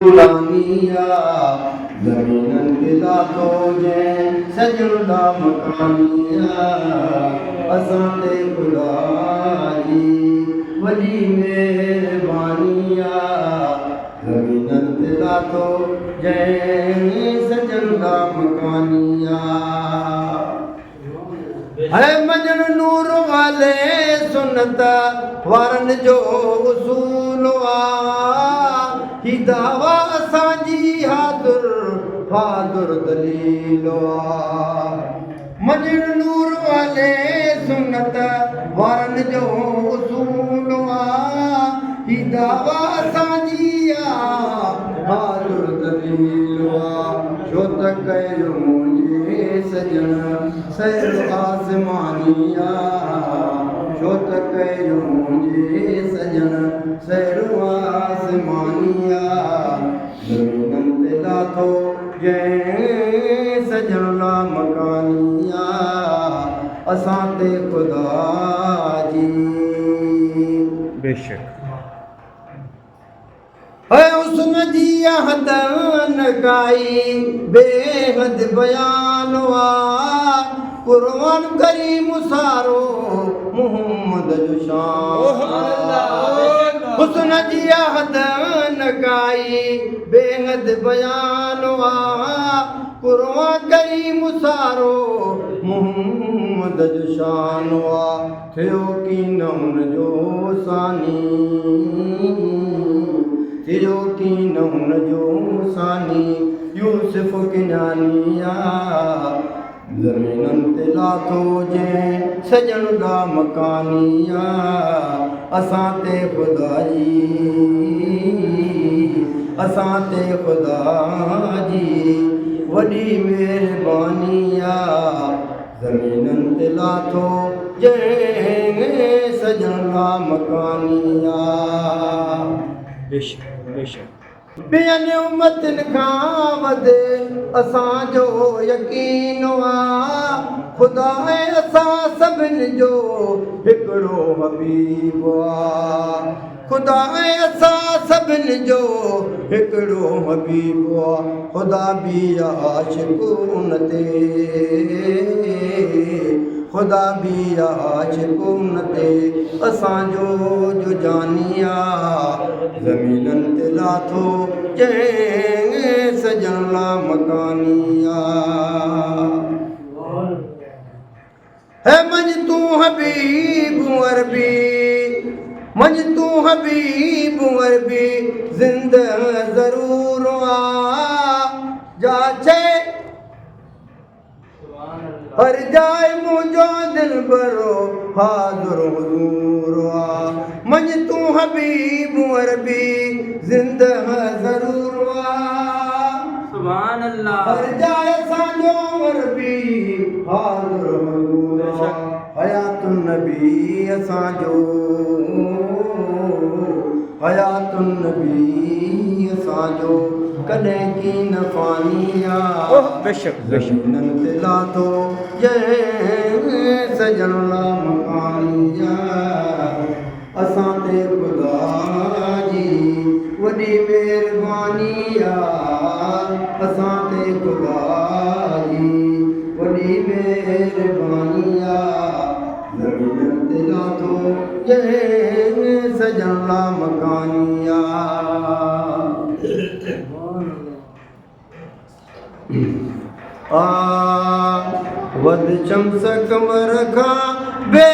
गुलामिया ज़मीनन गिला तो जे सजन दा मकानिया असां ते खुदा जी वॾी महिरबानिया ज़मीनन गिला तो जे सजन दा मकानिया है मजन नूर वाले सुनत वारन जो उसूल ही दावा असांजी हादुर दलील मजन नूर वाले सुनत वारन जो उसूल ही दावा असांजी हादुर दलील छो त कयो मुंहिंजे सजन सैर आसमानिया छो त कयो मुंहिंजे सजन सैर आसमानिया ज़मीनन ते लाथो जंहिं सजन ला मकानिया असां ते खुदा जी बेशक है हुस्न जी हद नगाई बेहद बयान कुर्बान करीम सारो मोहम्मद जो शान हुस्न जी हद नगाई बेहद बयान कुर्बान करीम सारो मोहम्मद जो शान थियो की न हुनजो सानी थियो की न हुनजो सानी यूसुफ किनानिया ज़मीनन ते लाथो जंहिं सजन दा मकानिया असां ते खुदा जी वॾी महिरबानिया ज़मीनन ते लाथो जंहिं सजन दा मकानिया बेशक बेशक ॿियनि उम्मतनि खां वधे असांजो यकीन ख़ुदा असां सभिनी जो हिकिड़ो हबीब ख़ुदा असां सभिनी जो हिकिड़ो हबीब ख़ुदा बि आशिक़ून ते ख़ुदा बि आशिक़ून ते असांजो जो जानिया ज़मीनन ते लाथो जंहिं सजन ला मकानिया है मंझ तूं हबीब अरबी मंझ तूं हबीब अरबी ज़िंद ज़रूर जाचे हर जाए मुझो दिल भरो हाज़ुर हुजूर मंझ तूं हबीब अरबी ज़िंद ज़रूर सुभान अल्लाह हर जाए असांजो अरबी हाज़ुर हुजूर हयातुन नबी असांजो हयातुन नबी असांजो कॾहिं की न फानिया बेशक ज़मीनन ते लाथो जंहिं सजन ला मकानिया असां ते खुदा जी वॾी महिरबानिया असां ते खुदा जी वॾी महिरबानिया ज़मीनन ते लाथो जंहिं सजन ला मकानिया वध चमस कमर खां